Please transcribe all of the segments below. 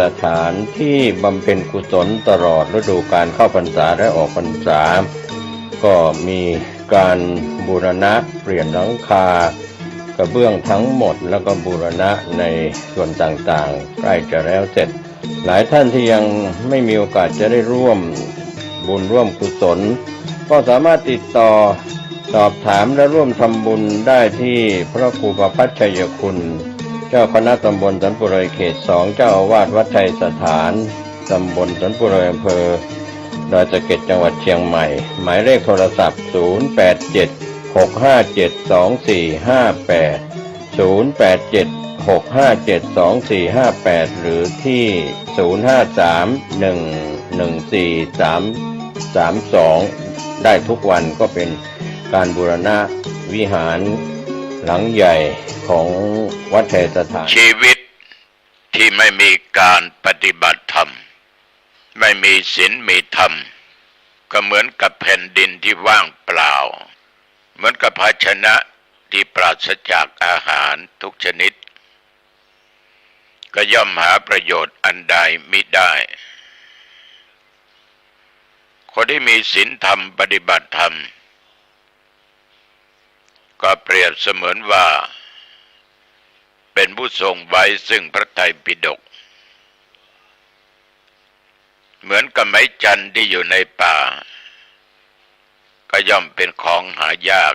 สถานที่บำเพ็ญกุศลตลอดฤดูกาลเข้าพรรษาและออกพรรษาก็มีการบูรณะเปลี่ยนหลังคากระเบื้องทั้งหมดแล้วก็บูรณะในส่วนต่างๆใกล้จะแล้วเสร็จหลายท่านที่ยังไม่มีโอกาสจะได้ร่วมบุญร่วมกุศลก็สามารถติดต่อสอบถามและร่วมทำบุญได้ที่พระครูประภัชชัยคุณเจ้าคณะตำบลสันปุเรยเขต 2เจ้าอาวาสวัดชัยสถานตำบลสันปุเรยอำเภอดอยสะเก็ดจังหวัดเชียงใหม่หมายเลขโทรศัพท์0876572458 0876572458หรือที่0531143332ได้ทุกวันก็เป็นการบูรณะวิหารหลังใหญ่ของวัดชัยสถานชีวิตที่ไม่มีการปฏิบัติธรรมไม่มีศีลมีธรรมก็เหมือนกับแผ่นดินที่ว่างเปล่าเหมือนกับภาชนะที่ปราศจากอาหารทุกชนิดก็ย่อมหาประโยชน์อันใดมิได้คนที่มีศีลธรรมปฏิบัติธรรมก็เปรียบเสมือนว่าเป็นผู้ทรงไว้ซึ่งพระไตรปิฎกเหมือนกับไม้จันทร์ที่อยู่ในป่าก็ย่อมเป็นของหายาก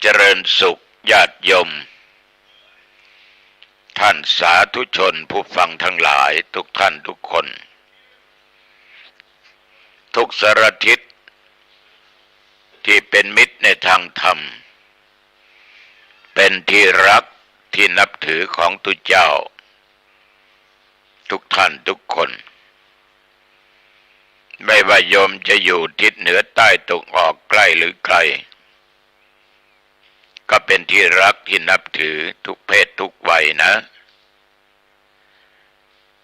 เจริญสุขญาติโยมท่านสาธุชนผู้ฟังทั้งหลายทุกท่านทุกคนทุกสารทิศที่เป็นมิตรในทางธรรมเป็นที่รักที่นับถือของตุเจ้าทุกท่านทุกคนไม่ว่าโยมจะอยู่ทิศเหนือใต้ตกออกใกล้หรือไกลก็เป็นที่รักที่นับถือทุกเพศทุกวัยนะ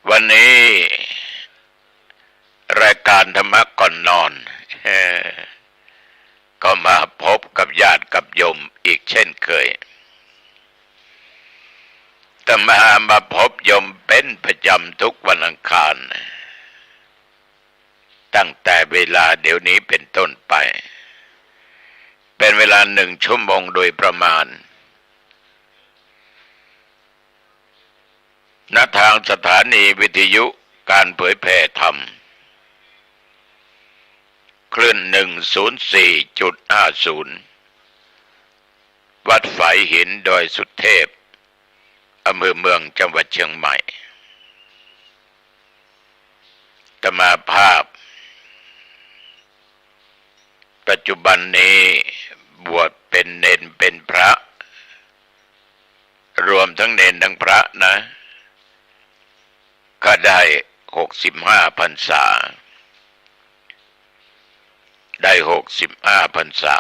วันนี้รายการธรรมะก่อนนอนก็มาพบกับญาติกับโยมอีกเช่นเคยแต่มาพบโยมเป็นประจำทุกวันอังคารตั้งแต่เวลาเดี๋ยวนี้เป็นต้นไปเป็นเวลา1 ชั่วโมงโดยประมาณณทางสถานีวิทยุการเผยแผ่ธรรมคลื่น 104.50 วัดฝายหินดอยสุเทพอำเภอเมืองจังหวัดเชียงใหม่อาตมาภาพปัจจุบันนี้บวชเป็นเณรเป็นพระรวมทั้งเณรทั้งพระนะก็ได้65 พรรษาได้65 พรรษา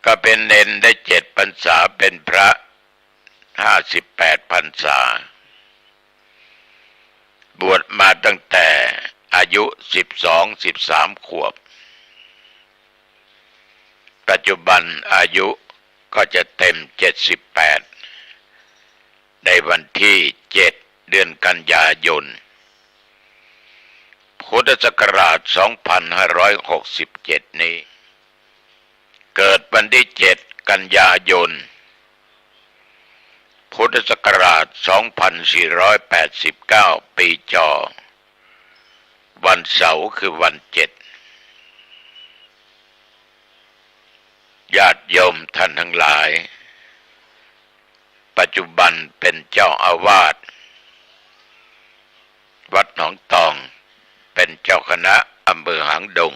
ก็เป็นเณรได้7 พรรษาเป็นพระ58 พรรษาบวชมาตั้งแต่อายุ12-13 ขวบปัจจุบันอายุก็จะเต็ม78ในวันที่7เดือนกันยายนพุทธศักราช2567นี้เกิดวันที่7กันยายนพุทธศักราช2489ปีจอวันเสาร์คือวัน7ญาติโยมท่านทั้งหลายปัจจุบันเป็นเจ้าอาวาสวัดหนองตองเป็นเจ้าคณะอำเภอหางดง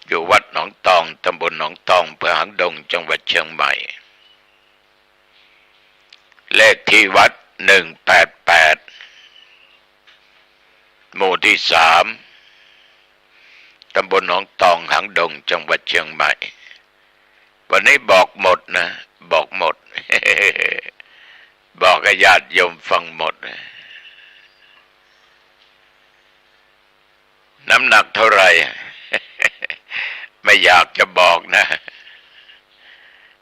อยู่วัดหนองตองตำบลหนองตองอำเภอหางดงจังหวัดเชียงใหม่เลขที่วัด188หมู่ที่3ตำบลหนองตองหางดงจังหวัดเชียงใหม่วันนี้บอกหมดนะบอกหมด บอกให้ญาติโยมฟังหมดน้ำหนักเท่าไหร่ ไม่อยากจะบอกนะ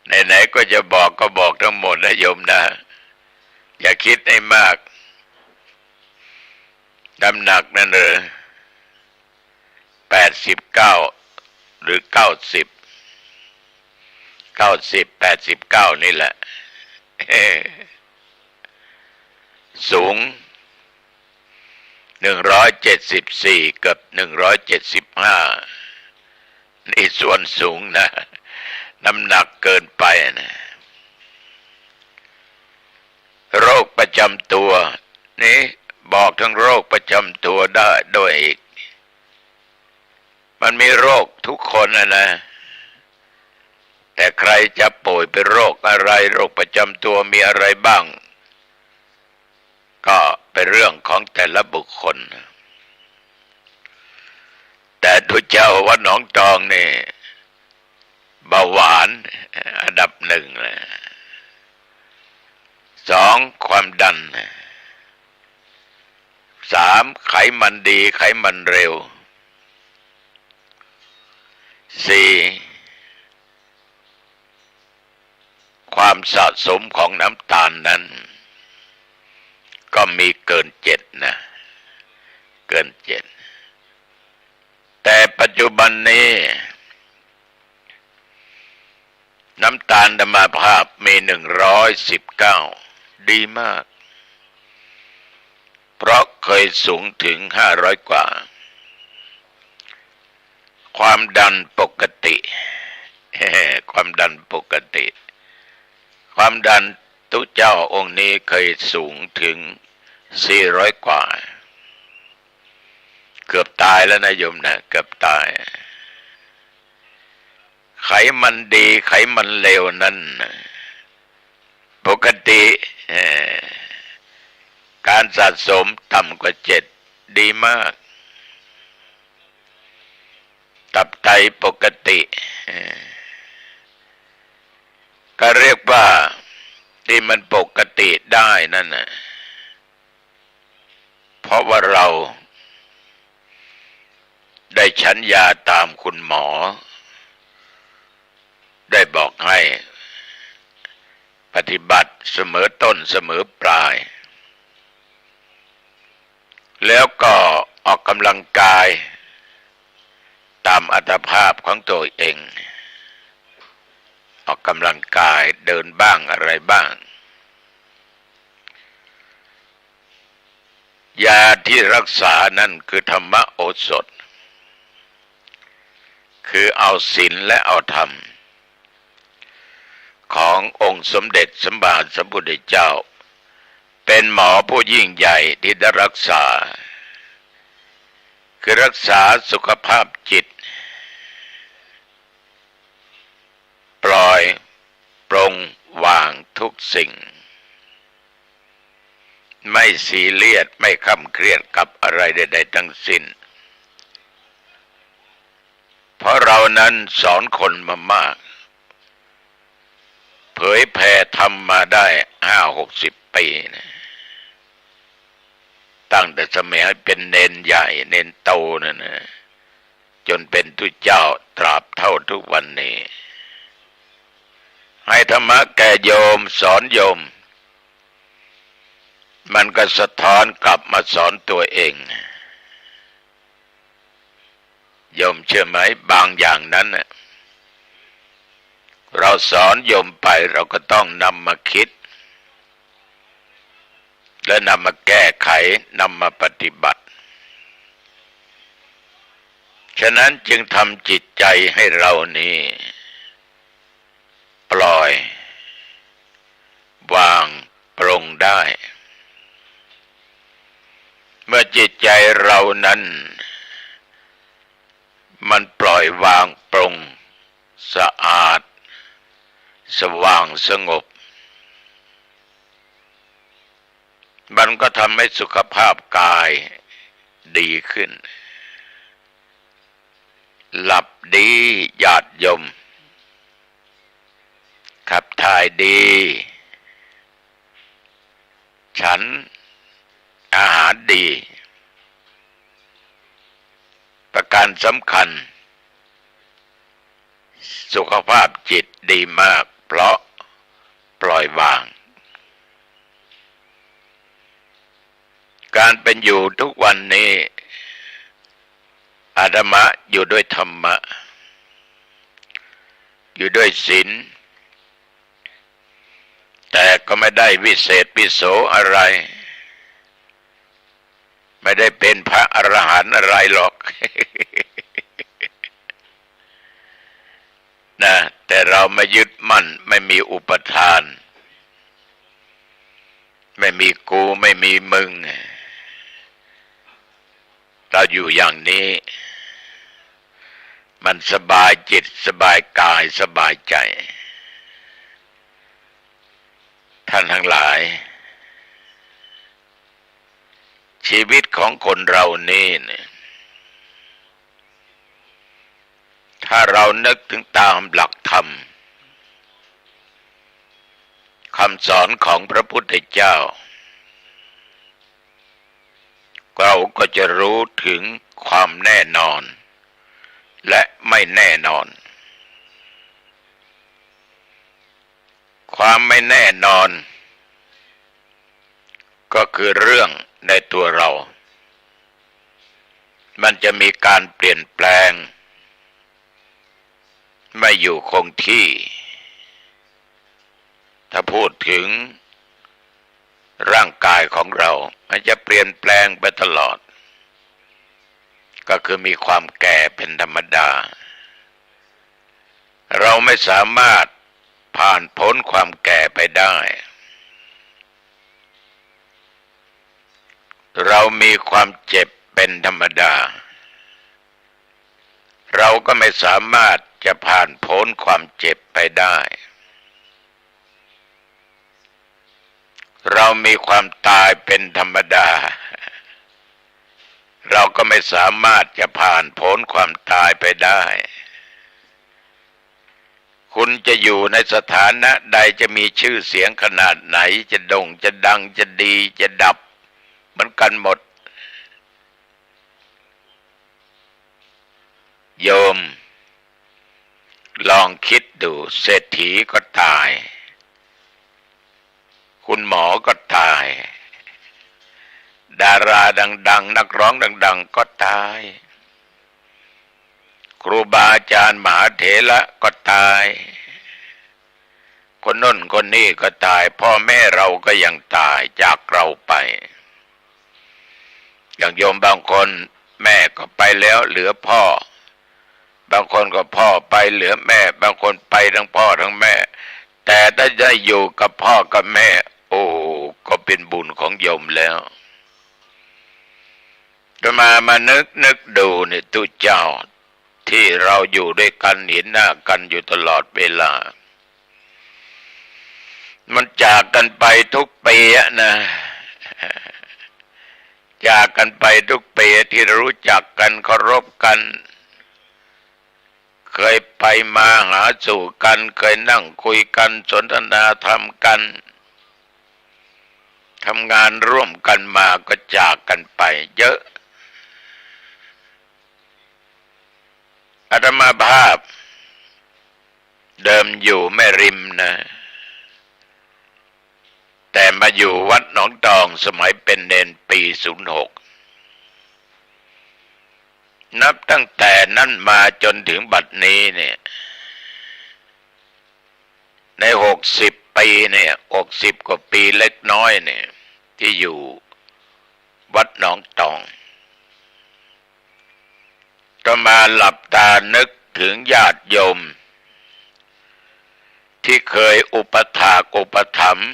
ไหนๆ ก็จะบอกก็บอกทั้งหมดนะโยมนะอย่าคิดให้มากน้ำหนักนั่น89หรือ90 89นี่แหละสูง174กับ175นี่ส่วนสูงนะน้ำหนักเกินไปนะโรคประจำตัวนี่บอกทั้งโรคประจำตัวได้ด้วยอีกมันมีโรคทุกคนนะแต่ใครจะป่วยเป็นโรคอะไรโรคประจำตัวมีอะไรบ้างก็เป็นเรื่องของแต่ละบุคคลแต่ทุกเจ้าวัดหนองจอกนี่เบาหวานอันดับ1เลย2ความดัน3ไขมันดีไขมันเร็ว4ความสะสมของน้ำตาลนั้นก็มีเกิน7นะเกิน7แต่ปัจจุบันนี้น้ำตาลธรรมภาพมี119ดีมากเพราะเคยสูงถึง500กว่าความดันปกติความดันปกติความดันตุเจ้าองค์นี้เคยสูงถึง400กว่าเกือบตายแล้วนะโยมนะเกือบตายไขมันดีไขมันเลวนั้นปกติการสะสมต่ำกว่า7ดีมากตับไตปกติก็เรียกว่าที่มันปกติได้นั่นนะเพราะว่าเราได้ฉันยาตามคุณหมอได้บอกให้ปฏิบัติเสมอต้นเสมอปลายแล้วก็ออกกำลังกายตามอัตภาพของตัวเองออกกำลังกายเดินบ้างอะไรบ้างยาที่รักษานั่นคือธรรมโอสถคือเอาศีลและเอาธรรมขององค์สมเด็จสัมมาสัมพุทธเจ้าเป็นหมอผู้ยิ่งใหญ่ที่ได้รักษาคือรักษาสุขภาพจิตปล่อยปรงวางทุกสิ่งไม่ซีเรียสไม่คำเครียดกับอะไรใดๆทั้งสิ้นเพราะเรานั้นสอนคนมามากเผยแผ่ธรรมมาได้50-60 ปีนะตั้งแต่สมัยเป็นเณรใหญ่เณรโตนั่นนะจนเป็นทุเจ้าตราบเท่าทุกวันนี้ให้ธรรมะแก่โยมสอนโยมมันก็สะท้อนกลับมาสอนตัวเองโยมเชื่อไหมบางอย่างนั้นน่ะเราสอนโยมไปเราก็ต้องนำมาคิดและนำมาแก้ไขนำมาปฏิบัติฉะนั้นจึงทำจิตใจให้เรานี้ปล่อยวางปรงได้เมื่อจิตใจเรานั้นมันปล่อยวางปรงสะอาดสว่างสงบมันก็ทำให้สุขภาพกายดีขึ้นหลับดีหยาดยมขับถ่ายดีฉันอาหารดีประการสำคัญสุขภาพจิตดีมากเพราะ ปล่อยวางการเป็นอยู่ทุกวันนี้อาตมาอยู่ด้วยธรรมะอยู่ด้วยศีลแต่ก็ไม่ได้วิเศษวิโสอะไรไม่ได้เป็นพระอรหันต์อะไรหรอก นะแต่เราไม่ยึดมั่นไม่มีอุปทานไม่มีกูไม่มีมึงเราอยู่อย่างนี้มันสบายจิตสบายกายสบายใจท่านทั้งหลายชีวิตของคนเรานี่เนี่ยถ้าเรานึกถึงตามหลักธรรมคำสอนของพระพุทธเจ้าเราก็จะรู้ถึงความแน่นอนและไม่แน่นอนความไม่แน่นอนก็คือเรื่องในตัวเรามันจะมีการเปลี่ยนแปลงไม่อยู่คงที่ถ้าพูดถึงร่างกายของเรามันจะเปลี่ยนแปลงไปตลอดก็คือมีความแก่เป็นธรรมดาเราไม่สามารถผ่านพ้นความแก่ไปได้เรามีความเจ็บเป็นธรรมดาเราก็ไม่สามารถจะผ่านพ้นความเจ็บไปได้เรามีความตายเป็นธรรมดาเราก็ไม่สามารถจะผ่านพ้นความตายไปได้คุณจะอยู่ในสถานะใดจะมีชื่อเสียงขนาดไหนจะโด่งจะดังจะดีจะดับเหมือนกันหมดโยมลองคิดดูเศรษฐีก็ตายคุณหมอก็ตายดาราดังๆนักร้องดังๆก็ตายครูบาอาจารย์มหาเถระก็ตายคนโน้นคนนี้ก็ตายพ่อแม่เราก็ยังตายจากเราไปอย่างโยมบางคนแม่ก็ไปแล้วเหลือพ่อบางคนก็พ่อไปเหลือแม่บางคนไปทั้งพ่อทั้งแม่แต่ถ้าได้อยู่กับพ่อกับแม่โอ้ก็เป็นบุญของโยมแล้วจะมานึกดูเนี่ยตุเจ้าที่เราอยู่ด้วยกันเห็นหน้ากันอยู่ตลอดเวลามันจากกันไปทุกปีนะจากกันไปทุกปีที่รู้จักกันเคารพกันเคยไปมาหาสู่กันเคยนั่งคุยกันสนทนาธรรมกันทำงานร่วมกันมาก็จากกันไปเยอะอาตมาภาพเดิมอยู่แม่ริมนะแต่มาอยู่วัดหนองตองสมัยเป็นเนนปี06นับตั้งแต่นั้นมาจนถึงบัดนี้เนี่ยใน60 ปีเนี่ย60 กว่าปีเล็กน้อยเนี่ยที่อยู่วัดหนองตองก็มาหลับตานึกถึงญาติโยมที่เคยอุปถากอุปถัมภ์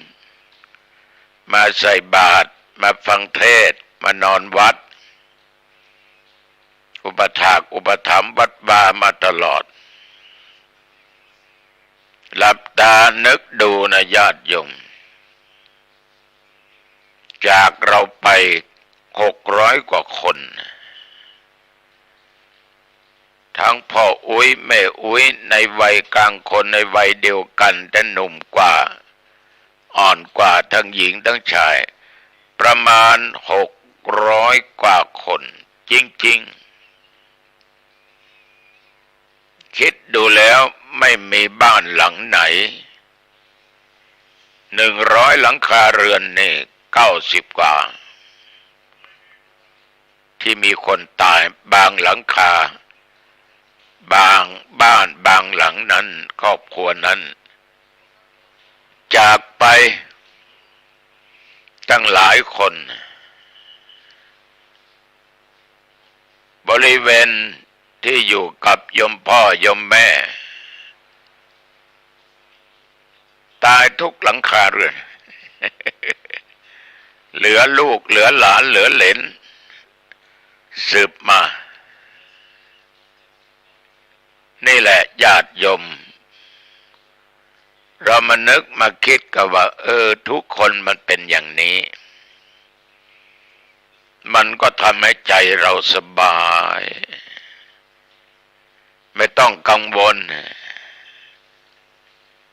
มาใส่บาตรมาฟังเทศน์มานอนวัดอุปถากอุปถัมภ์วัดวามาตลอดหลับตานึกดูนะญาติโยมจากเราไป600 กว่าคนทั้งพ่ออุ้ยแม่อุ้ยในวัยกลางคนในวัยเดียวกันแต่หนุ่มกว่าอ่อนกว่าทั้งหญิงทั้งชายประมาณ600 กว่าคนจริงๆคิดดูแล้วไม่มีบ้านหลังไหน 100 หลังคาเรือนนี่90 กว่าที่มีคนตายบางหลังคาบางบ้านบางหลังนั้นครอบครัวนั้นจากไปตั้งหลายคนบริเวณที่อยู่กับยมพ่อยมแม่ตายทุกหลังคาเรือน เหลือลูกเหลือหลานเหลือเหลนสืบมานี่แหละญาติโยมเรามานึกมาคิดกันว่าทุกคนมันเป็นอย่างนี้มันก็ทำให้ใจเราสบายไม่ต้องกังวล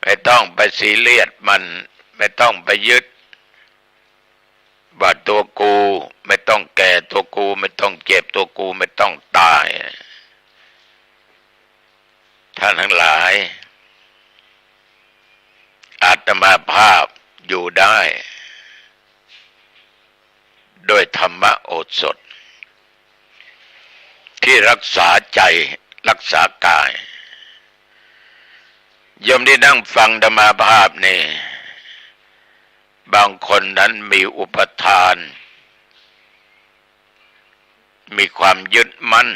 ไม่ต้องไปซีเรียสมันไม่ต้องไปยึดว่าตัวกูไม่ต้องแก่ตัวกูไม่ต้องเจ็บตัวกูไม่ต้องตายท่านทั้งหลายอาตมาภาพอยู่ได้โดยธรรมโอสถที่รักษาใจรักษากายโยมที่นั่งฟังธรรมาภาพนี่บางคนนั้นมีอุปทานมีความยึดมั่น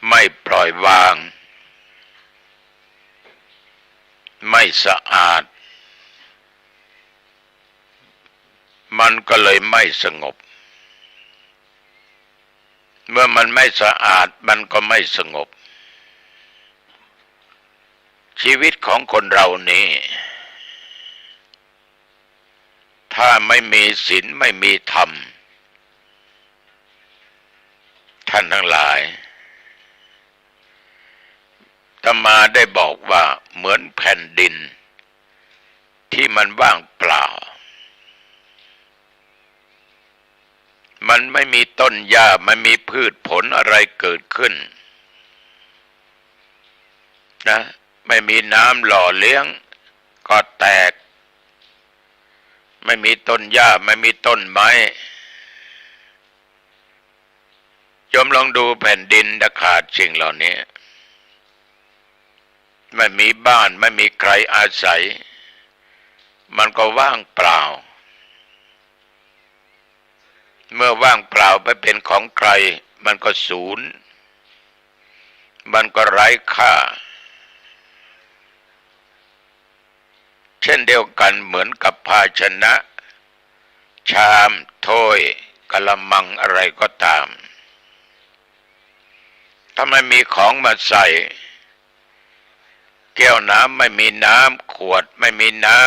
ไม่ปล่อยวางไม่สะอาดมันก็เลยไม่สงบเมื่อมันไม่สะอาดมันก็ไม่สงบชีวิตของคนเรานี้ถ้าไม่มีศีลไม่มีธรรมท่านทั้งหลายอาตมาได้บอกว่าเหมือนแผ่นดินที่มันว่างเปล่ามันไม่มีต้นหญ้าไม่มีพืชผลอะไรเกิดขึ้นนะไม่มีน้ำหล่อเลี้ยงก็แตกไม่มีต้นหญ้าไม่มีต้นไม้โยมลองดูแผ่นดินถ้าขาดสิ่งเหล่านี้ไม่มีบ้านไม่มีใครอาศัยมันก็ว่างเปล่าเมื่อว่างเปล่าไปเป็นของใครมันก็สูญมันก็ไร้ค่าเช่นเดียวกันเหมือนกับภาชนะชามถ้วยกะละมังอะไรก็ตามถ้าไม่มีของมาใส่แก้วน้ำไม่มีน้ำขวดไม่มีน้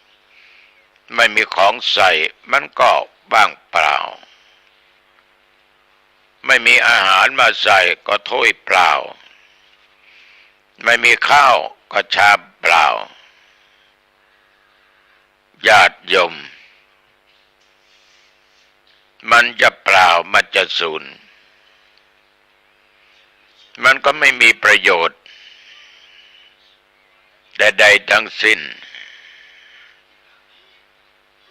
ำไม่มีของใส่มันก็ว่างเปล่าไม่มีอาหารมาใส่ก็ถ้วยเปล่าไม่มีข้าวก็ชามเปล่าญาติโยมมันจะเปล่ามันจะสูญมันก็ไม่มีประโยชน์ใดๆทั้งสิ้น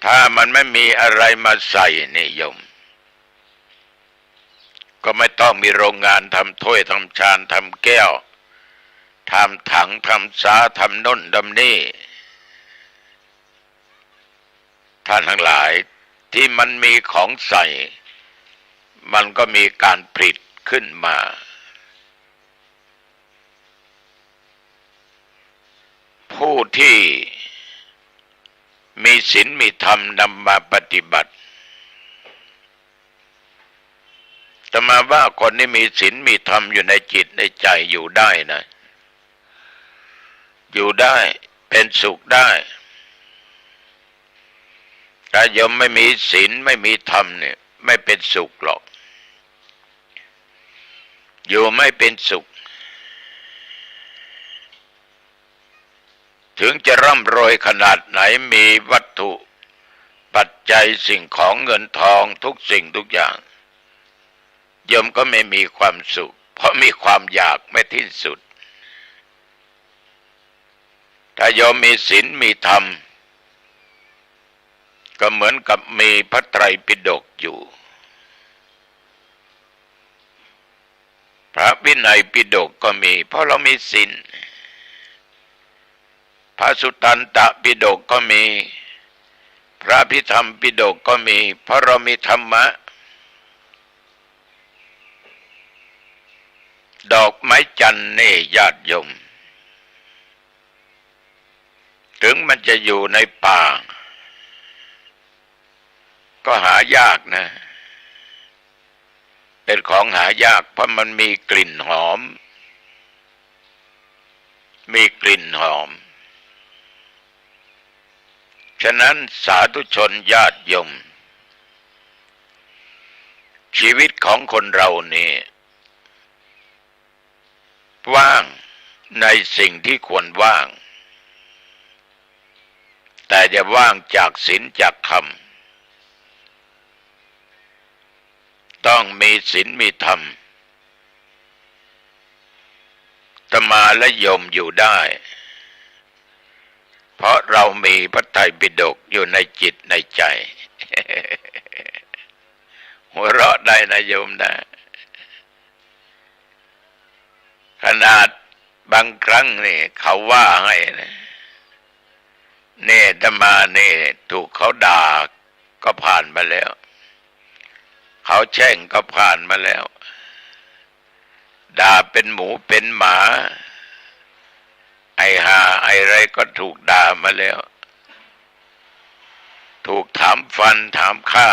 ถ้ามันไม่มีอะไรมาใส่นิยมก็ไม่ต้องมีโรงงานทำถ้วยทำชามทำแก้วทำถังทำสาทำน้นทำนี่ท่านทั้งหลายที่มันมีของใส่มันก็มีการผลิตขึ้นมาผู้ที่มีศีลมีธรรมนำมาปฏิบัติแต่มาว่าคนที่มีศีลมีธรรมอยู่ในจิตในใจอยู่ได้นะอยู่ได้เป็นสุขได้ถ้าโยมไม่มีศีลไม่มีธรรมเนี่ยไม่เป็นสุขหรอกอยู่ไม่เป็นสุขถึงจะร่ำรวยขนาดไหนมีวัตถุปัจจัยสิ่งของเงินทองทุกสิ่งทุกอย่างโยมก็ไม่มีความสุขเพราะมีความอยากไม่ที่สุด ถ้าโยมมีศีลมีธรรมก็เหมือนกับมีพระไตรปิฎกอยู่พระวินัยปิฎกก็มีเพราะเรามีศีลพระสุตตันตปิฎกก็มีพระพิธรรมปิฎกก็มีเพราะเรามีธรรมะดอกไม้จันทร์นี่ญาติโยมถึงมันจะอยู่ในป่าก็หายากนะเป็นของหายากเพราะมันมีกลิ่นหอมมีกลิ่นหอมฉะนั้นสาธุชนญาติโยมชีวิตของคนเรานี่ว่างในสิ่งที่ควรว่างแต่อย่าว่างจากศีลจากธรรมต้องมีศีลมีธรรมอาตมาและโยมอยู่ได้เพราะเรามีพระไตรปิฎกอยู่ในจิตในใจ หัวเราะได้นะโยมนะขนาดบางครั้งนี่เขาว่าให้นะนี่อาตมานี่ถูกเขาด่าก็ผ่านมาแล้วเขาแช่งก็ผ่านมาแล้วด่าเป็นหมูเป็นหมาไอ้ห่าไอ้ไรก็ถูกด่ามาแล้วถูกถามฟันถามฆ่า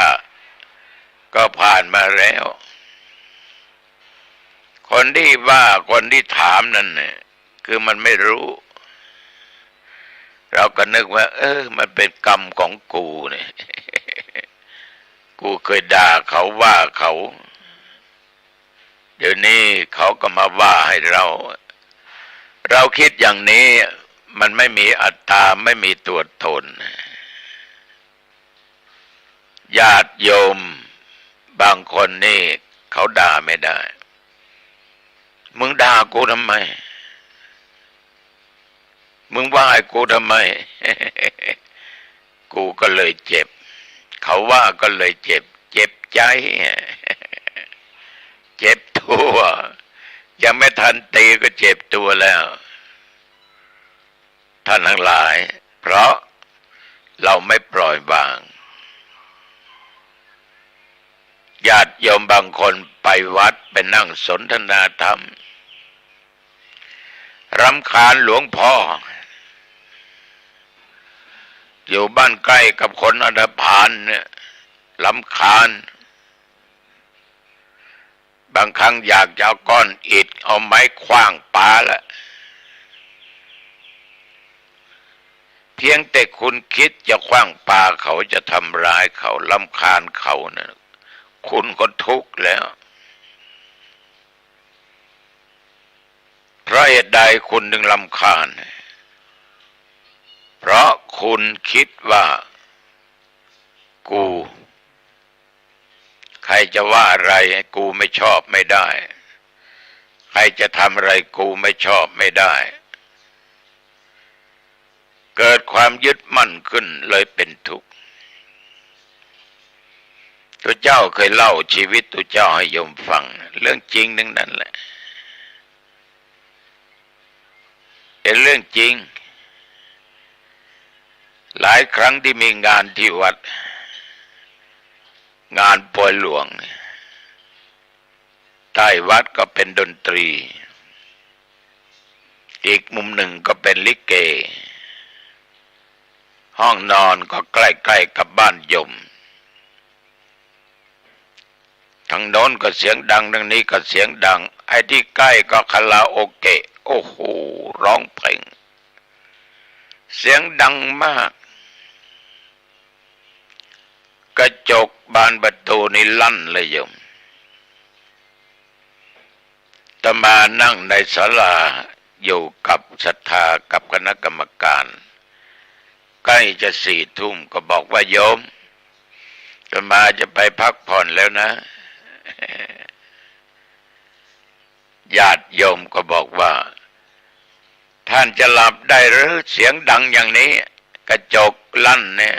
ก็ผ่านมาแล้วคนที่ว่าคนที่ถามนั่นเนี่ยคือมันไม่รู้เราก็นึกว่ามันเป็นกรรมของกูเนี่ย กูเคยด่าเขาว่าเขาเดี๋ยวนี้เขาก็มาว่าให้เราคิดอย่างนี้มันไม่มีอัตตาไม่มีตัวตนญาติโยมบางคนนี่เขาด่าไม่ได้มึงด่ากูทำไมมึงว่าให้กูทำไม กูก็เลยเจ็บเขาว่าก็เลยเจ็บใจ เจ็บตัวยังไม่ทันตีก็เจ็บตัวแล้วท่านทั้งหลายเพราะเราไม่ปล่อยวางญาติโยมบางคนไปวัดไปนั่งสนทนาธรรมรำคาญหลวงพ่ออยู่บ้านใกล้กับคนอันธพาลเนี่ยรำคาญบางครั้งอยากจะเอาก้อนอิฐเอาไม้ขว้างปาละเพียงแต่คุณคิดจะขว้างปาเขาจะทำร้ายเขารำคาญเขานะคุณก็ทุกข์แล้วเพราะเหตุใดคุณถึงรำคาญเพราะคุณคิดว่ากูใครจะว่าอะไรกูไม่ชอบไม่ได้ใครจะทำอะไรกูไม่ชอบไม่ได้เกิดความยึดมั่นขึ้นเลยเป็นทุกข์ตัวเจ้าเคยเล่าชีวิตตัวเจ้าให้โยมฟังเรื่องจริงทั้งนั้นแหละเป็นเรื่องจริงหลายครั้งที่มีงานที่วัดงานปอยหลวงใต้วัดก็เป็นดนตรีอีกมุมหนึ่งก็เป็นลิเกห้องนอนก็ใกล้ๆกับบ้านโยมทางโน้นก็เสียงดังทางนี้ก็เสียงดังไอ้ที่ใกล้ก็คาราโอเกะโอ้โหร้องเพลงเสียงดังมากกระจกบานประตูนี่ลั่นเลยโยมอาตมานั่งในศาลาอยู่กับศรัทธากับคณะกรรมการใกล้จะ4 ทุ่มก็บอกว่าโยมอาตมาจะไปพักผ่อนแล้วนะญาติโยมก็บอกว่า ท่านจะหลับได้หรือเสียงดังอย่างนี้กระจกลั่นเนี่ย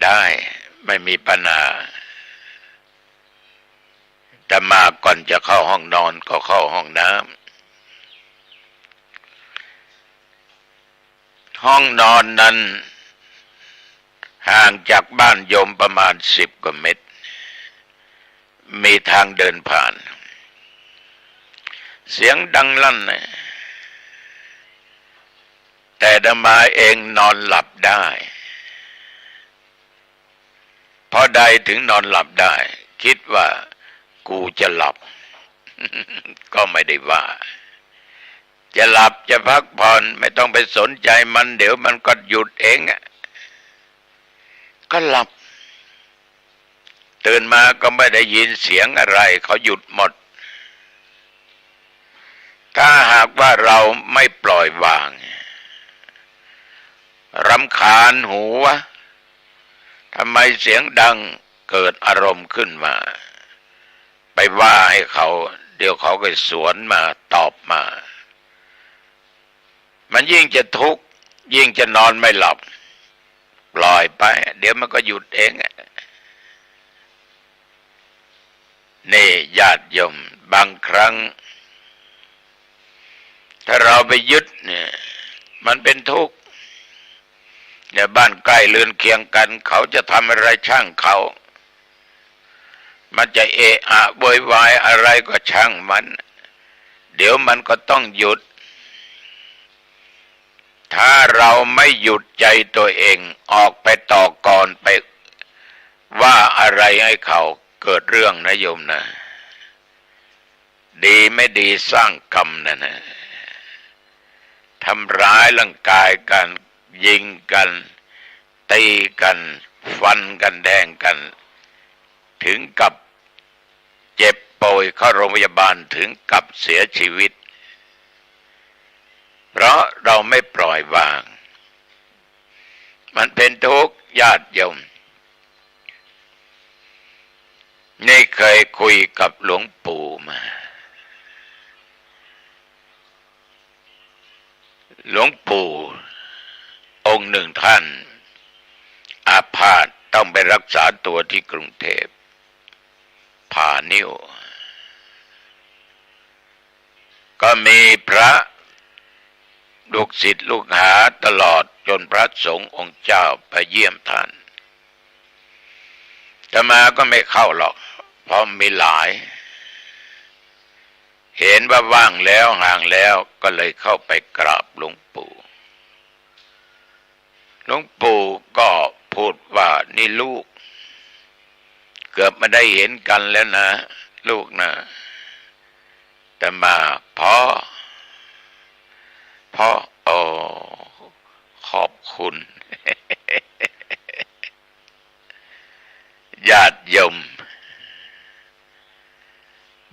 ได้ไม่มีปัญหาแต่มาก่อนจะเข้าห้องนอนก็เข้าห้องน้ำห้องนอนนั้นห่างจากบ้านโยมประมาณ10 กว่าเมตรมีทางเดินผ่านเสียงดังลั่นนะแต่อาตมาเองนอนหลับได้พอใดถึงนอนหลับได้คิดว่ากูจะหลับ ก็ไม่ได้ว่าจะหลับจะพักผ่อนไม่ต้องไปสนใจมันเดี๋ยวมันก็หยุดเองก็หลับตื่นมาก็ไม่ได้ยินเสียงอะไรเขาหยุดหมดถ้าหากว่าเราไม่ปล่อยวางรำคาญหูวะทำไมเสียงดังเกิดอารมณ์ขึ้นมาไปว่าให้เขาเดี๋ยวเขาก็สวนมาตอบมามันยิ่งจะทุกข์ยิ่งจะนอนไม่หลับปล่อยไปเดี๋ยวมันก็หยุดเองนี่ญาติโยมบางครั้งถ้าเราไปยึดเนี่ยมันเป็นทุกข์เนี่ยบ้านใกล้เรือนเคียงกันเขาจะทำอะไรช่างเขามันจะเอะอะโวยวายอะไรก็ช่างมันเดี๋ยวมันก็ต้องหยุดถ้าเราไม่หยุดใจตัวเองออกไปต่อกรไปว่าอะไรให้เขาเกิดเรื่องนะโยมนะดีไม่ดีสร้างกรรมนะทำร้ายร่างกายกันยิงกันตีกันฟันกันแทงกันถึงกับเจ็บป่วยเข้าโรงพยาบาลถึงกับเสียชีวิตเพราะเราไม่ปล่อยวางมันเป็นทุกข์ญาติโยมนี่เคยคุยกับหลวงปู่มาหลวงปู่องค์หนึ่งท่านอาพาธต้องไปรักษาตัวที่กรุงเทพผ่านิ้วก็มีพระลูกศิษย์ลูกหาตลอดจนพระสงฆ์องค์เจ้าไปเยี่ยมท่านอาตมาก็ไม่เข้าหรอกเพราะมีหลายเห็นว่าว่างแล้วห่างแล้วก็เลยเข้าไปกราบหลวงปู่หลวงปู่ก็พูดว่านี่ลูกเกือบไม่ได้เห็นกันแล้วนะลูกนะแต่มาพ่อโอ้ขอบคุณ ญาติโยม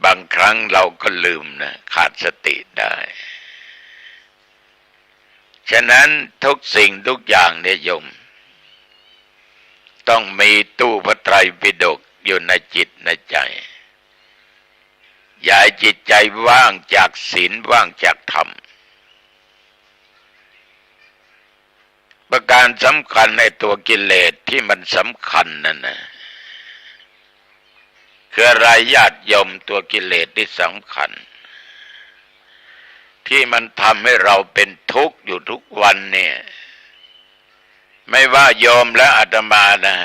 บางครั้งเราก็ลืมนะขาดสติได้ฉะนั้นทุกสิ่งทุกอย่างเนี่ยโยมต้องมีตู้พระไตรปิฎกอยู่ในจิตในใจอย่าให้จิตใจว่างจากศีลว่างจากธรรมประการสำคัญในตัวกิเลสที่มันสำคัญนั่นนะคืออะไรญาติโยมตัวกิเลสที่สำคัญที่มันทำให้เราเป็นทุกข์อยู่ทุกวันเนี่ยไม่ว่าโยมและอาตมานะ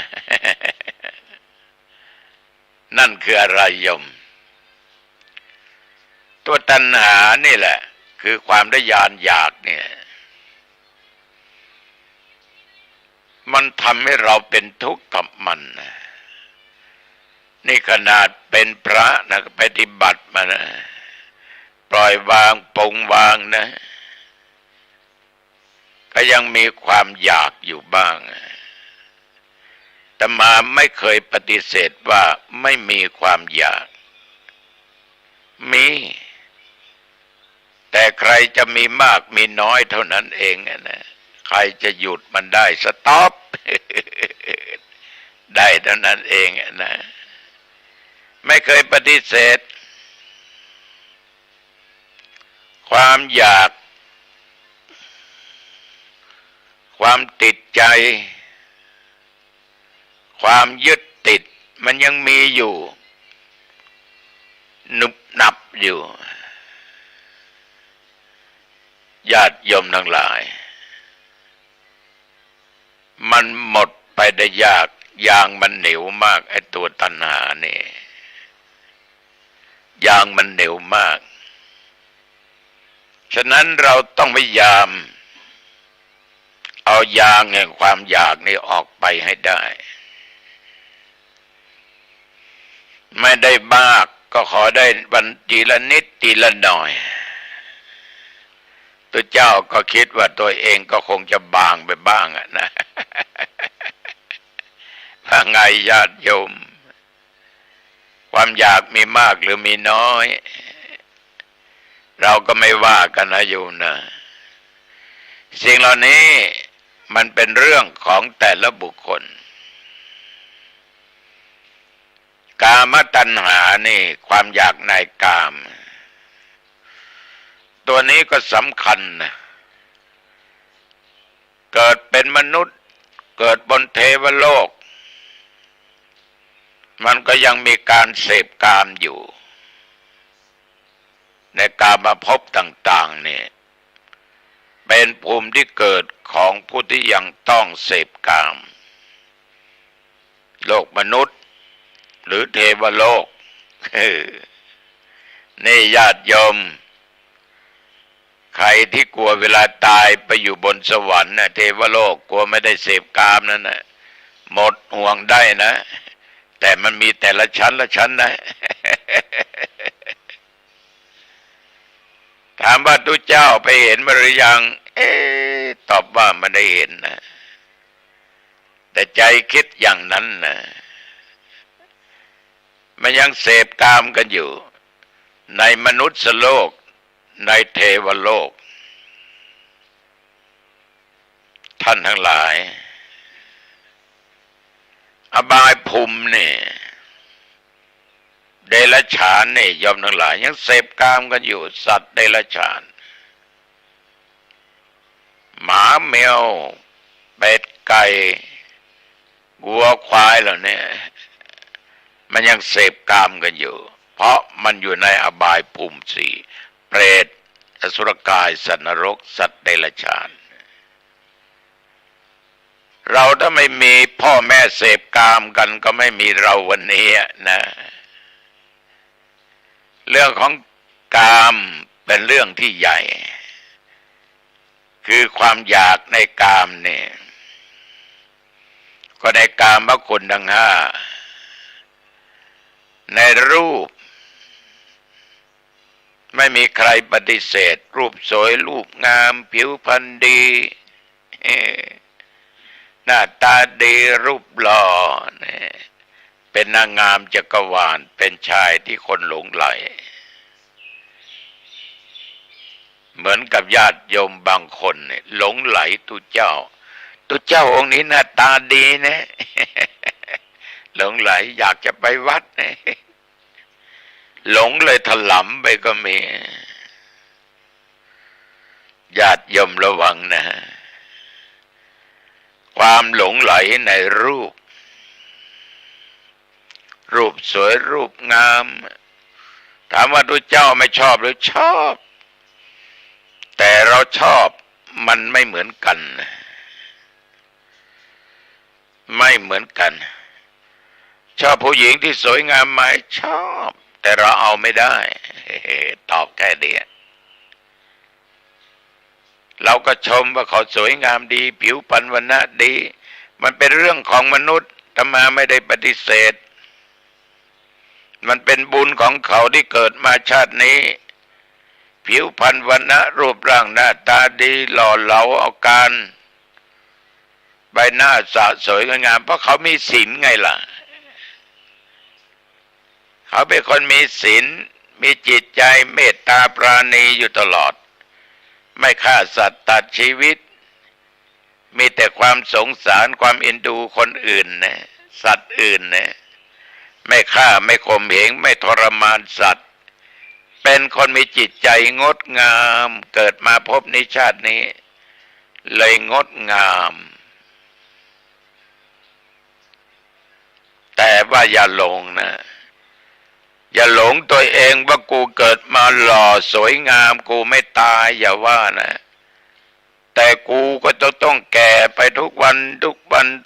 นั่นคืออะไรโยมตัวตัณหานี่แหละคือความทะยานอยากเนี่ยมันทำให้เราเป็นทุกข์กับมันนะนี่ขนาดเป็นพระนะปฏิบัติมานะปล่อยวางปลงวางนะก็ยังมีความอยากอยู่บ้างแต่มาไม่เคยปฏิเสธว่าไม่มีความอยากมีแต่ใครจะมีมากมีน้อยเท่านั้นเองนะใครจะหยุดมันได้สต็อป ได้เท่านั้นเองนะไม่เคยปฏิเสธ ความอยากความติดใจความยึดติดมันยังมีอยู่หนุบหนับอยู่ญาติโยมทั้งหลายมันหมดไปได้ยากยางมันเหนียวมากไอ้ตัวตัณหานี่ยางมันเหนียวมากฉะนั้นเราต้องพยายามเอายางแห่งความอยากนี่ออกไปให้ได้ไม่ได้มากก็ขอได้วันทีละนิดทีละหน่อยตัวเจ้าก็คิดว่าตัวเองก็คงจะบางไปบ้างอะนะว่าไงญาติโยมความอยากมีมากหรือมีน้อยเราก็ไม่ว่ากันนะโยมนะสิ่งเหล่านี้มันเป็นเรื่องของแต่ละบุคคลกามตัณหานี่ความอยากในกามตัวนี้ก็สำคัญนะเกิดเป็นมนุษย์เกิดบนเทวโลกมันก็ยังมีการเสพกามอยู่ในกามภพต่างๆนี่เป็นภูมิที่เกิดของผู้ที่ยังต้องเสพกามโลกมนุษย์หรือเทวโลกนี่ญาติโยมใครที่กลัวเวลาตายไปอยู่บนสวรรค์น่ะเทวโลกกลัวไม่ได้เสพกามนั่นน่ะหมดห่วงได้นะแต่มันมีแต่ละชั้นละชั้นนะถามว่าตุเจ้าไปเห็นมาหรือยังตอบว่าไม่ได้เห็นนะแต่ใจคิดอย่างนั้นนะมันยังเสพกามกันอยู่ในมนุษย์โลกในเทวโลกท่านทั้งหลายอบายภูมินี่เดรัจฉานนี่ยอมทั้งหลายยังเสพกามกันอยู่สัตว์เดรัจฉานหมาแมวเป็ดไก่วัวควายเหล่านี้มันยังเสพกามกันอยู่เพราะมันอยู่ในอบายภูมิสี่เปรตอสุรกายสัตว์นรกสัตว์เดรัจฉานเราถ้าไม่มีพ่อแม่เสพกามกันก็ไม่มีเราวันนี้นะเรื่องของกามเป็นเรื่องที่ใหญ่คือความอยากในกามเนี่ยก็ในกามคุณทั้งห้าในรูปไม่มีใครปฏิเสธรูปสวยรูปงามผิวพรรณดีหน้าตาดีรูปหล่อเป็นนางงามจักรวาลเป็นชายที่คนหลงไหลเหมือนกับญาติโยมบางคนหลงไหลตุเจ้าองค์นี้หน้าตาดีนะหลงไหลอยากจะไปวัดนะหลงเลยถลำไปก็มีญาติโยมระวังนะความหลงไหลในรูปสวยรูปงามถามว่าตุเจ้าไม่ชอบหรือชอบแต่เราชอบมันไม่เหมือนกันชอบผู้หญิงที่สวยงามไหมชอบแต่เราเอาไม่ได้ตอบแค่เดียวเราก็ชมว่าเขาสวยงามดีผิวพรรณวรรณะดีมันเป็นเรื่องของมนุษย์ธรรมาไม่ได้ปฏิเสธมันเป็นบุญของเขาที่เกิดมาชาตินี้ผิวพรรณวรรณะรูปร่างหน้าตาดีหล่อเหลาเอาการใบหน้าสะสวยงามเพราะเขามีศีลไงล่ะเขาเป็นคนมีศีลมีจิตใจเมตตาปราณีอยู่ตลอดไม่ฆ่าสัตว์ตัดชีวิตมีแต่ความสงสารความเอ็นดูคนอื่นนะสัตว์อื่นนะไม่ฆ่าไม่ข่มเหงไม่ทรมานสัตว์ เป็นคนมีจิตใจงดงามเกิดมาพบในชาตินี้เลยงดงามแต่ว่าอย่าหลงนะอย่าหลงตัวเองว่ากูเกิดมาหล่อสวยงามกูไม่ตายอย่าว่านะแต่กูก็จะต้องแก่ไปทุกวัน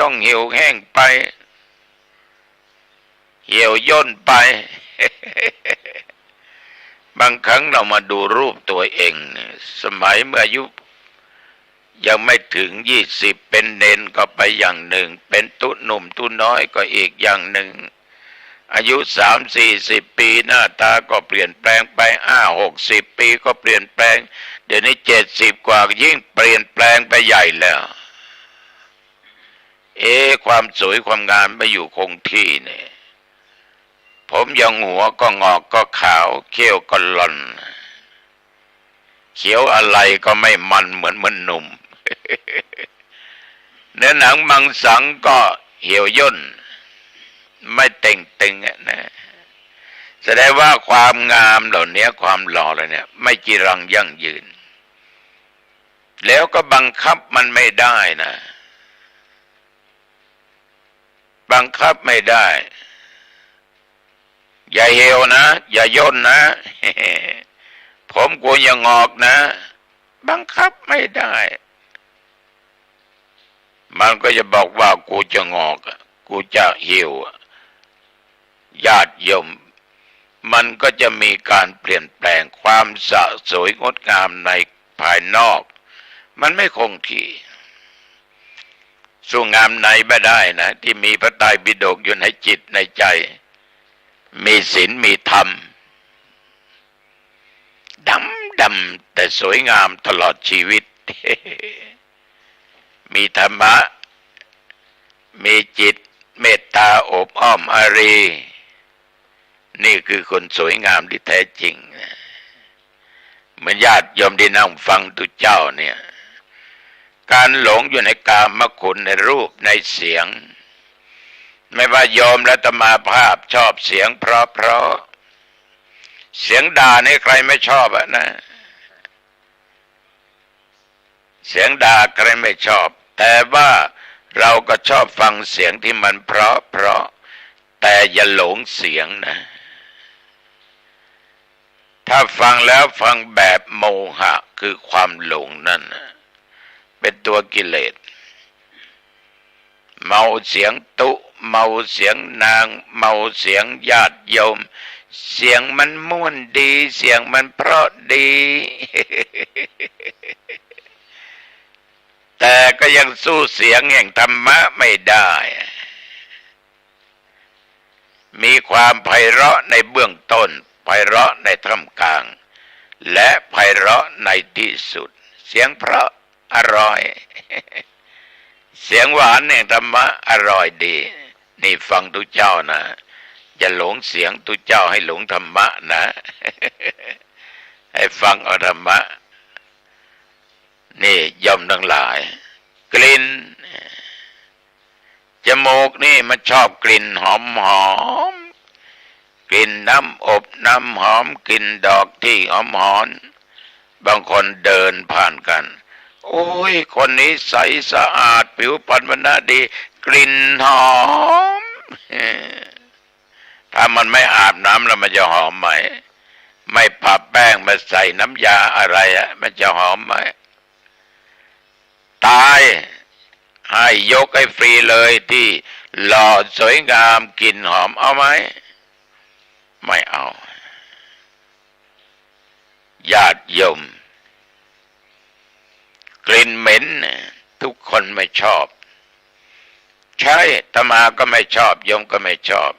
ต้องเหี่ยวแห้งไปเหี่ยวย่นไป บางครั้งเรามาดูรูปตัวเองสมัยเมื่ออายุยังไม่ถึง20เป็นเนนก็ไปอย่างหนึ่งเป็นตุ๊หนุ่มตุ๊น้อยก็อีกอย่างหนึ่งอายุ30-40ปีหน้าตาก็เปลี่ยนแปลงไป60ปีก็เปลี่ยนแปลงเดี๋ยวนี้70กว่ายิ่งเปลี่ยนแปลงไปใหญ่แล้วความสวยความงามไม่อยู่คงที่เนี่ยผมยังหัวก็งอกก็ขาวเขี้ยวก็หล่อนเขียวอะไรก็ไม่มันเหมือนหนุ่ม เนื้อหนังมังสังก็เหี่ยวย่นไม่เต่งตึงนะแสดงว่าความงามเหล่านี้ความหล่อเหล่านี้ไม่จีรังยั่งยืนแล้วก็บังคับมันไม่ได้นะบังคับไม่ได้อย่าเหี่ยวนะอย่าย่นนะ ผมกูยังงอกนะบังคับไม่ได้มันก็จะบอกว่ากูจะงอกกูจะเหี่ยวญาติโยมมันก็จะมีการเปลี่ยนแปลงความสะสวยงดงามในภายนอกมันไม่คงที่สู้งามในไม่ได้นะที่มีพระไตรปิฎกอยู่ในจิตในใจมีศีลมีธรรมดำแต่สวยงามตลอดชีวิต มีธรรมะมีจิตเมตตาโอบอ้อมอารีนี่คือคนสวยงามที่แท้จริงเหมือนญาติโยมที่นั่งฟังตุเจ้าเนี่ยการหลงอยู่ในกามคุณในรูปในเสียงไม่ว่าโยมและอาตมาภาพชอบเสียงเพราะเสียงด่านี่ใครไม่ชอบอะนะเสียงด่าใครไม่ชอบแต่ว่าเราก็ชอบฟังเสียงที่มันเพราะแต่อย่าหลงเสียงนะถ้าฟังแล้วฟังแบบโมหะคือความหลงนั่นเป็นตัวกิเลสเมาเสียงตุเมาเสียงนางเมาเสียงญาติโยมเสียงมันม่วนดีเสียงมันเพราะดี แต่ก็ยังสู้เสียงแห่งธรรมะไม่ได้มีความไพเราะในเบื้องต้นไพเราะในท่ามกลางและไพเราะในที่สุดเสียงเพราะอร่อย เสียงหวานแห่งธรรมะอร่อยดีนี่ฟังตุเจ้านะอย่าหลงเสียงตุเจ้าให้หลงธรรมะนะ ให้ฟังเอาธรรมะนี่ยมทั้งหลายกลิ่นจมูกนี่มันชอบกลิ่นหอมกลิ่นน้ำอบน้ำหอมกลิ่นดอกที่หอมบางคนเดินผ่านกันโอ้ยคนนี้ใสสะอาดผิวพรรณวันดีกลิ่นหอมถ้ามันไม่อาบน้ำแล้วมันจะหอมไหมไม่ปะแป้งมาใส่น้ำยาอะไรมันจะหอมไหมตายให้ยกให้ฟรีเลยที่หล่อสวยงามกลิ่นหอมเอาไหมไม่เอาญาติโยมกลิ่นเหม็นทุกคนไม่ชอบใช่อาตมาก็ไม่ชอบโยมก็ไม่ชอบ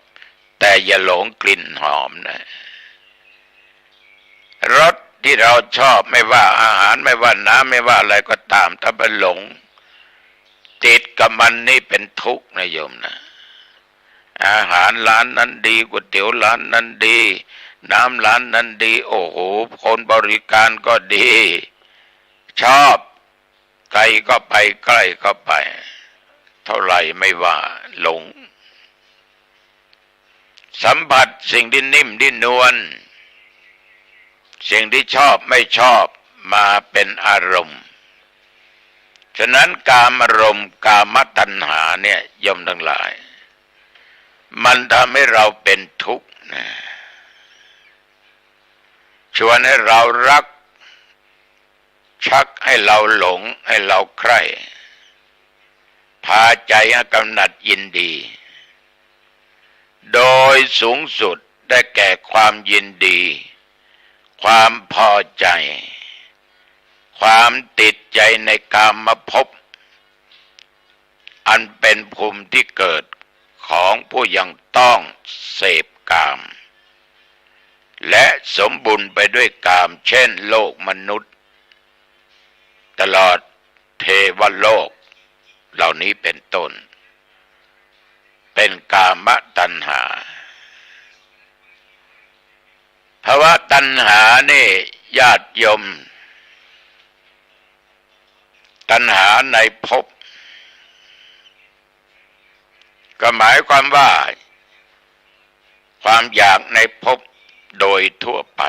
แต่อย่าหลงกลิ่นหอมนะรสที่เราชอบไม่ว่าอาหารไม่ว่าน้ำไม่ว่าอะไรก็ตามถ้าไปหลงติดกับมันนี่เป็นทุกข์นะโยมนะอาหารร้านนั้นดีก๋วยเตี๋ยวร้านนั้นดีน้ำร้านนั้นดีโอ้โหคนบริการก็ดีชอบไกลก็ไปใกล้ก็ไปเท่าไหร่ไม่ว่าหลงสัมผัสสิ่งที่นิ่มที่นวล สิ่งที่ชอบไม่ชอบมาเป็นอารมณ์ฉะนั้นกามอารมณ์กามตัณหาเนี่ยโยมทั้งหลายมันทำให้เราเป็นทุกข์นะชวนให้เรารักชักให้เราหลงให้เราใคร่พาใจให้กำหนัดยินดีโดยสูงสุดได้แก่ความยินดีความพอใจความติดใจในกามภพอันเป็นภูมิที่เกิดของผู้ยังต้องเสพกามและสมบูรณ์ไปด้วยกามเช่นโลกมนุษย์ตลอดเทวโลกเหล่านี้เป็นต้นเป็นกามตัณหาภาวะตัณหานี่ญาติโยมตัณหาในภพก็หมายความว่าความอยากในภพโดยทั่วไป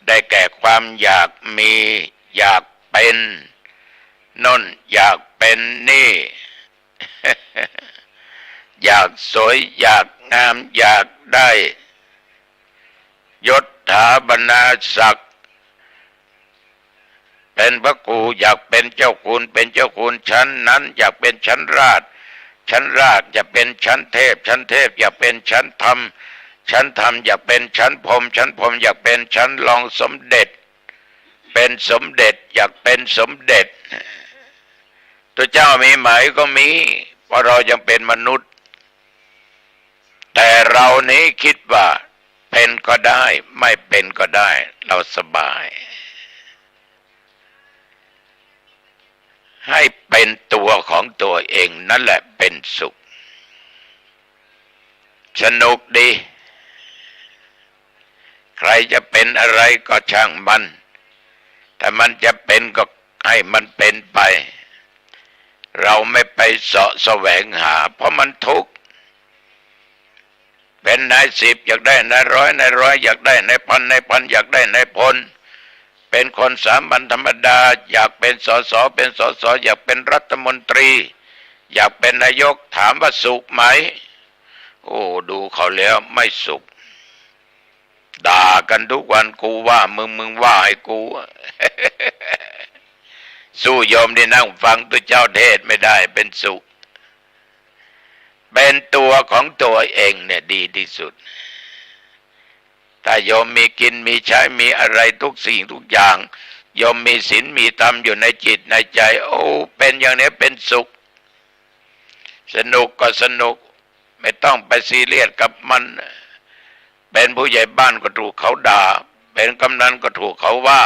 ได้แก่ความอยากมีอยากเป็นโน่นอยากเป็นนี่ อยากสวยอยากงามอยากได้ยศถาบรรดาศักดิ์เป็นพระกูอยากเป็นเจ้าคุณเป็นเจ้าคุณชั้นนั้นอยากเป็นชั้นราชชั้นราชอยากเป็นชั้นเทพชั้นเทพอยากเป็นชั้นธรรมชั้นธรรมอยากเป็นชั้นพรหมชั้นพรหมอยากเป็นชั้นรองสมเด็จเป็นสมเด็จอยากเป็นสมเด็จตัวเจ้ามีไหมก็มีเพราะเรายังเป็นมนุษย์แต่เรานี้คิดว่าเป็นก็ได้ไม่เป็นก็ได้เราสบายให้เป็นตัวของตัวเองนั่นแหละเป็นสุขสนุกดีใครจะเป็นอะไรก็ช่างมันแต่มันจะเป็นก็ให้มันเป็นไปเราไม่ไปเสาะแสวงหาเพราะมันทุกข์เป็นนายสิบอยากได้นายร้อยนายร้อยอยากได้นายพันนายพันอยากได้นายพลเป็นคนสามัญธรรมดาอยากเป็นสสเป็นสสอยากเป็นรัฐมนตรีอยากเป็นนายกถามว่าสุขไหมโอ้ดูเขาแล้วไม่สุขด่ากันทุกวันกูว่ามึงว่าให้กู สู้โยมที่นั่งฟังตัวเจ้าเทศไม่ได้เป็นสุขเป็นตัวของตัวเองเนี่ยดีที่สุดถ้าโยมมีกินมีใช้มีอะไรทุกสิ่งทุกอย่างโยมมีศีลมีธรรมอยู่ในจิตในใจโอ้เป็นอย่างนี้เป็นสุขสนุกก็สนุกไม่ต้องไปซีเรียสกับมันเป็นผู้ใหญ่บ้านก็ถูกเขาด่าเป็นกำนันก็ถูกเขาว่า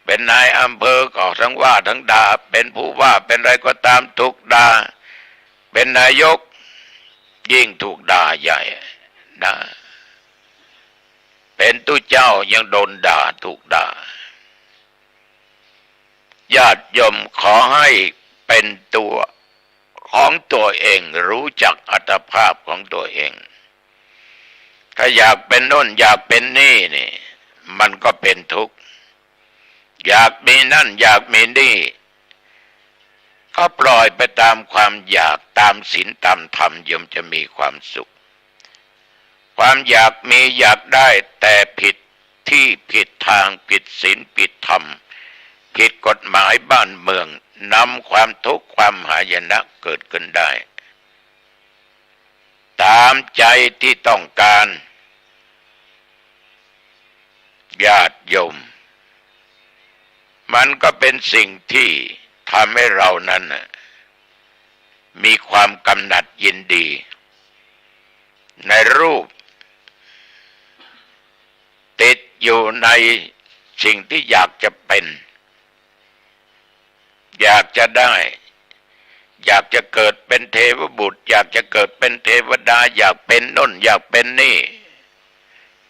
เป็นนายอำเภอก็ทั้งว่าทั้งด่าเป็นผู้ว่าเป็นอะไรก็ตามถูกด่าเป็นนายกยิ่งถูกด่าใหญ่ด่าเป็นตู้เจ้ายังโดนด่าถูกด่าญาติโยมขอให้เป็นตัวของตัวเองรู้จักอัตภาพของตัวเองถ้าอยากเป็นโน่นอยากเป็นนี่นี่มันก็เป็นทุกข์อยากมีนั่นอยากมีนี่ก็ปล่อยไปตามความอยากตามศีลตามธรรมโยมจะมีความสุขความอยากมีอยากได้แต่ผิดที่ผิดทางผิดศีลผิดธรรมผิดกฎหมายบ้านเมืองนำความทุกข์ความหายนะเกิดขึ้นได้ตามใจที่ต้องการญาติโยมมันก็เป็นสิ่งที่ทำให้เรานั้นมีความกำหนัดยินดีในรูปติดอยู่ในสิ่งที่อยากจะเป็นอยากจะได้อยากจะเกิดเป็นเทวบุตรอยากจะเกิดเป็นเทวดาอยากเป็นโน่นอยากเป็นนี่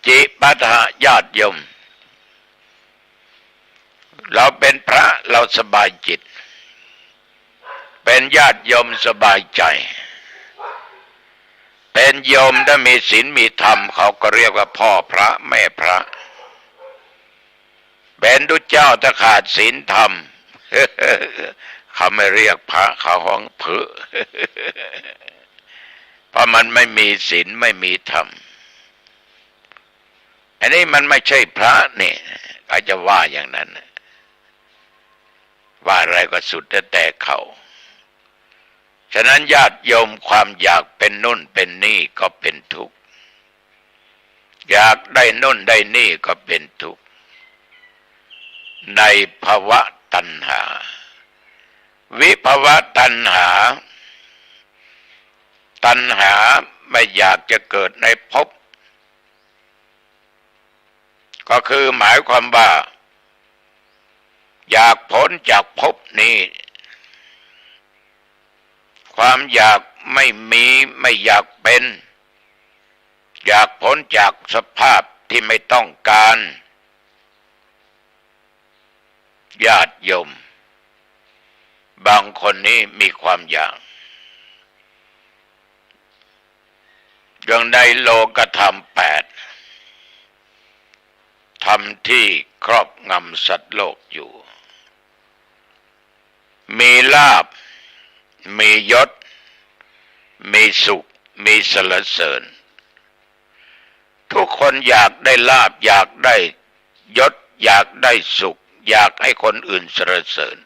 จิปัฏฐะญาติโยมเราเป็นพระเราสบายจิตเป็นญาติโยมสบายใจ เป็นโยมถ้ามีศีลมีธรรมเขาก็เรียกว่าพ่อพระแม่พระเป็นดุจเจ้าถ้าขาดศีลธรรม เขาไม่เรียกพระเขาห้องเผือ เพราะมันไม่มีศีลไม่มีธรรมอันนี้มันไม่ใช่พระนี่อาจจะว่าอย่างนั้นว่าอะไรก็สุดแต่เขาฉะนั้นญาติโยมความอยากเป็นนู่นเป็นนี่ก็เป็นทุกข์อยากได้นู่นได้นี่ก็เป็นทุกข์ในภวะตัณหาวิภวะตัณหาตัณหาไม่อยากจะเกิดในภพก็คือหมายความว่าอยากพ้นจากภพนี้ความอยากไม่มีไม่อยากเป็นอยากพ้นจากสภาพที่ไม่ต้องการญาติโยมบางคนนี้มีความอยากอย่างในโลกธรรม8ธรรมที่ครอบงำสัตว์โลกอยู่มีลาภมียศมีสุขมีสรรเสริญทุกคนอยากได้ลาภอยากได้ยศอยากได้สุขอยากให้คนอื่นสรรเสริญ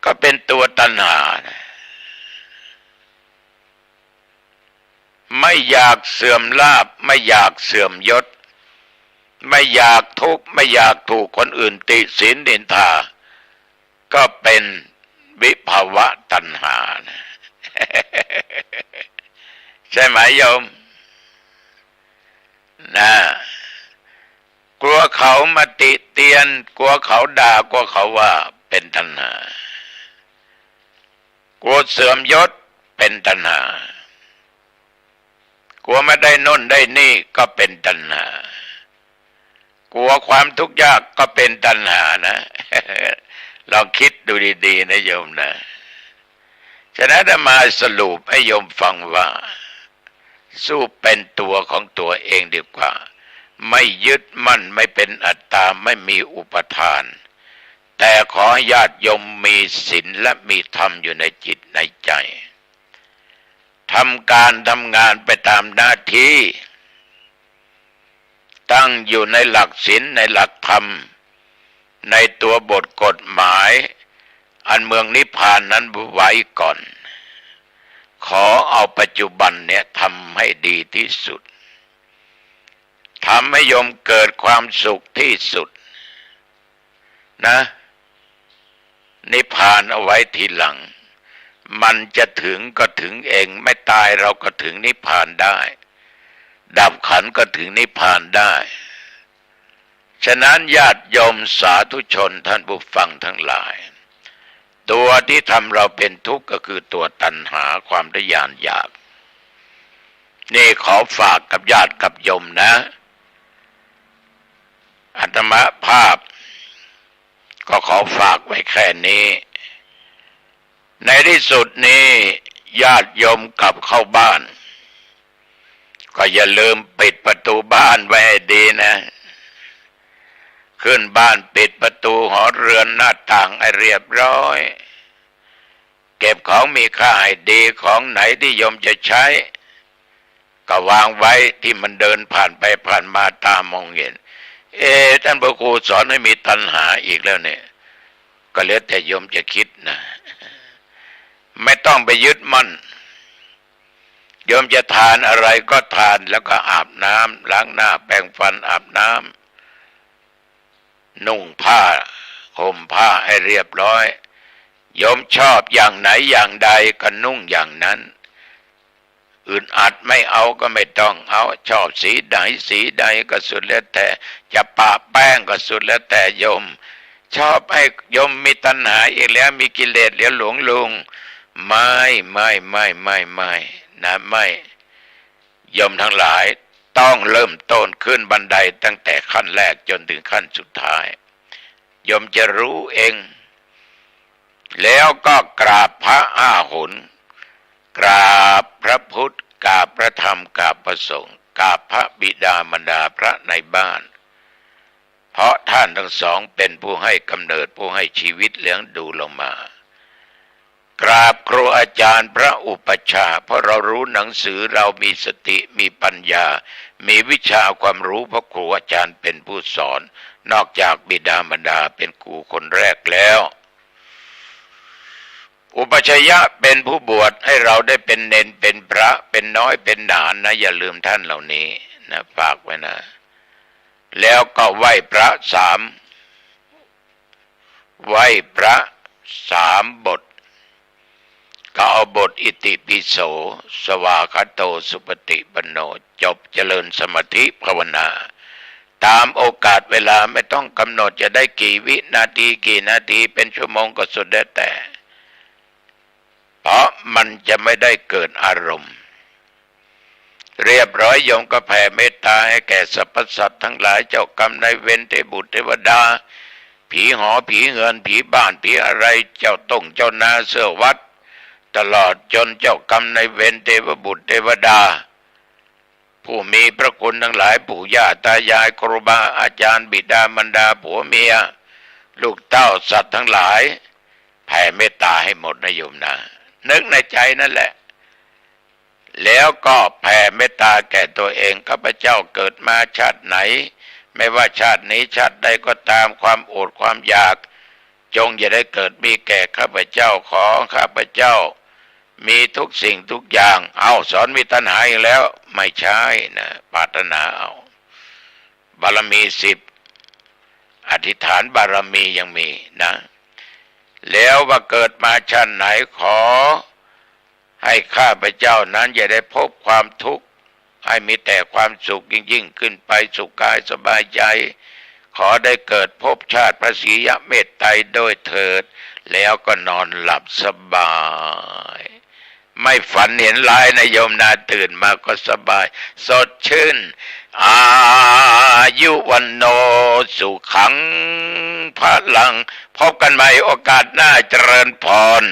ก็เป็นตัวตัณหาไม่อยากเสื่อมลาภไม่อยากเสื่อมยศไม่อยากทุกข์ไม่อยากถูกคนอื่นติฉินนินทาก็เป็นวิภวะตัณหานะใช่ไหมโยมนะกลัวเขามาติเตียนกลัวเขาด่ากลัวเขาว่าเป็นตัณหากลัวเสื่อมยศเป็นตัณหากลัวไม่ได้น่นได้นี่ก็เป็นตัณหากลัวความทุกข์ยากก็เป็นตัณหานะลองคิดดูดีๆนะโยมนะฉะนั้นจะมาสรุปให้โยมฟังว่าสู้เป็นตัวของตัวเองดีกว่าไม่ยึดมั่นไม่เป็นอัตตาไม่มีอุปทานแต่ขอญาติโยมมีศีลและมีธรรมอยู่ในจิตในใจทำการทำงานไปตามหน้าที่ตั้งอยู่ในหลักศีลในหลักธรรมในตัวบทกฎหมายอันเมืองนิพพานนั้นไว้ก่อนขอเอาปัจจุบันเนี่ยทำให้ดีที่สุดทำให้โยมเกิดความสุขที่สุดนะนิพพานเอาไว้ทีหลังมันจะถึงก็ถึงเองไม่ตายเราก็ถึงนิพพานได้ดับขันธ์ก็ถึงนิพพานได้ฉะนั้นญาติโยมสาธุชนท่านผู้ฟังทั้งหลายตัวที่ทำเราเป็นทุกข์ก็คือตัวตัณหาความทะยานอยากนี่ขอฝากกับญาติกับโยมนะอาตมาภาพก็ขอฝากไว้แค่นี้ในที่สุดนี้ญาติโยมกลับเข้าบ้านก็อย่าลืมปิดประตูบ้านไว้ให้ดีนะขึ้นบ้านปิดประตูหอเรือนหน้าต่างให้เรียบร้อยเก็บของมีค่าให้ดีของไหนที่โยมจะใช้ก็วางไว้ที่มันเดินผ่านไปผ่านมาตามองเห็นท่านพระครูสอนให้มีตัณหาอีกแล้วเนี่ยก็แล้วแต่โยมจะคิดนะไม่ต้องไปยึดมั่นโยมจะทานอะไรก็ทานแล้วก็อาบน้ำล้างหน้าแปรงฟันอาบน้ำนุ่งผ้าห่มผ้าให้เรียบร้อยโยมชอบอย่างไหนอย่างใดก็นุ่งอย่างนั้นอื่นอัดไม่เอาก็ไม่ต้องเอาชอบสีไหนสีใดก็สุดแล้วแต่จะปะแป้งก็สุดแล้วแต่โยมชอบให้โยมมีตัณหาอีกแล้วมีกิเลสแล้วหลงลุงไม่นะไม่โยมทั้งหลายต้องเริ่มต้นขึ้นบันไดตั้งแต่ขั้นแรกจนถึงขั้นสุดท้ายโยมจะรู้เองแล้วก็กราบพระหนกราบพระพุทธ กราบพระธรรมกราบพระสงฆ์กราบพระบิดามารดาพระในบ้านเพราะท่านทั้งสองเป็นผู้ให้กำเนิดผู้ให้ชีวิตเลี้ยงดูเรามากราบครูอาจารย์พระอุปัชฌาย์เพราะเรารู้หนังสือเรามีสติมีปัญญามีวิชาความรู้เพราะครูอาจารย์เป็นผู้สอนนอกจากบิดามารดาเป็นครูคนแรกแล้วอุปัชฌายะเป็นผู้บวชให้เราได้เป็นเณรเป็นพระเป็นน้อยเป็นหนานนะอย่าลืมท่านเหล่านี้นะฝากไว้นะแล้วก็ไหว้พระสามไหว้พระสามบทก็เอาบทอิติปิโสสวากขาโตสุปฏิปันโนจบเจริญสมาธิภาวนาตามโอกาสเวลาไม่ต้องกำหนดจะได้กี่วินาทีกี่นาทีเป็นชั่วโมงก็สุดแล้วแต่เพราะมันจะไม่ได้เกิดอารมณ์เรียบร้อยโยมก็แผ่เมตตาให้แก่สรรพสัตว์ทั้งหลายเจ้ากรรมนายเวรเทพบุตรเทวดาผีหอผีเงินผีบ้านผีอะไรเจ้าต้งเจ้านาเสื้อวัดตลอดจนเจ้ากรรมนายเวรเทพบุตรเทวดาผู้มีพระคุณทั้งหลายปู่ย่าตายายครูบาอาจารย์บิดามารดาผัวเมียลูกเต้าสัตว์ทั้งหลายแผ่เมตตาให้หมดนะโยมนะนึกในใจนั่นแหละแล้วก็แผ่เมตตาแก่ตัวเองข้าพเจ้าเกิดมาชาติไหนไม่ว่าชาตินี้ชาติใดก็ตามความอดความอยากจงอย่าได้เกิดมีแก่ข้าพเจ้าขอข้าพเจ้ามีทุกสิ่งทุกอย่างเอาสอนมีตัณหาอีกแล้วไม่ใช่นะปรารถนาเอาบารมี10อธิษฐานบารมียังมีนะแล้วว่าเกิดมาชาติไหนขอให้ข้าพเจ้านั้นอย่าได้พบความทุกข์ให้มีแต่ความสุขยิ่งขึ้นไปสุขกายสบายใจขอได้เกิดพบชาติพระศรียเมตไตรโดยเถิดแล้วก็นอนหลับสบายไม่ฝันเห็นลายนะโยมนาตื่นมาก็สบายสดชื่นอายุวันโนสุขังพลังพบกันใหม่โอกาสหน้าเจริญพร